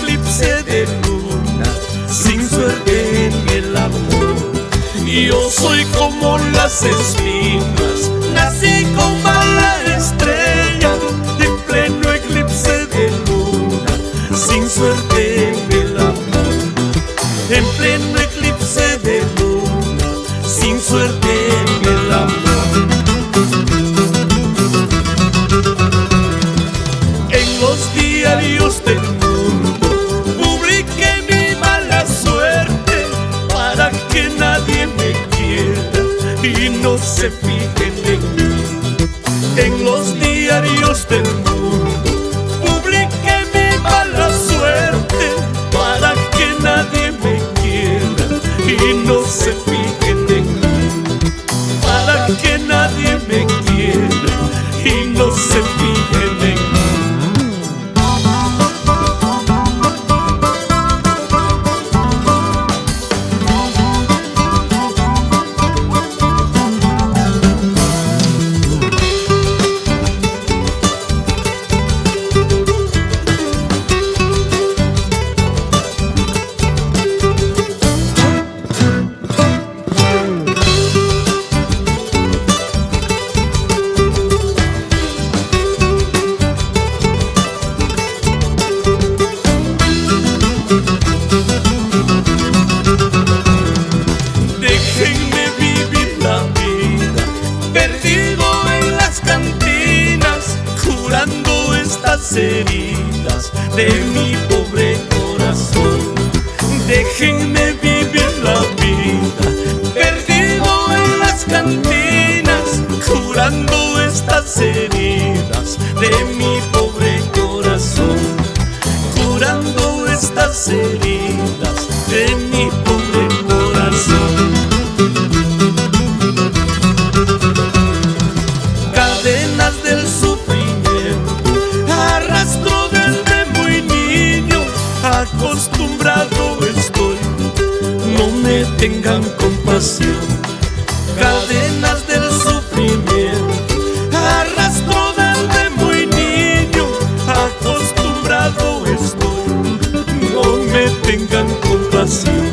eclipse de luna, sin suerte en el amor. Yo soy como las espinas, nací con mala estrella, en pleno eclipse de luna, sin suerte en el amor. En pleno eclipse de luna, sin suerte en el amor. En los diarios del mundo publiqué mi mala suerte, para que nadie me quiera y no se fijen en mí. En los diarios del mundo publiqué mi mala suerte, para que nadie me quiera y no se fijen en mí. Para que nadie me quiera y no se fijen en mí. Déjenme vivir la vida, perdido en las cantinas, curando estas heridas de mi pobre corazón. Déjenme vivir la vida, perdido en las cantinas, curando estas heridas de mi pobre corazón. Curando estas heridas de mi pobre corazón. Cadenas del sufrimiento arrastro desde muy niño, acostumbrado estoy, no me tengan compasión. Cadenas del sufrimiento arrastro desde muy niño, acostumbrado estoy, no me tengan compasión.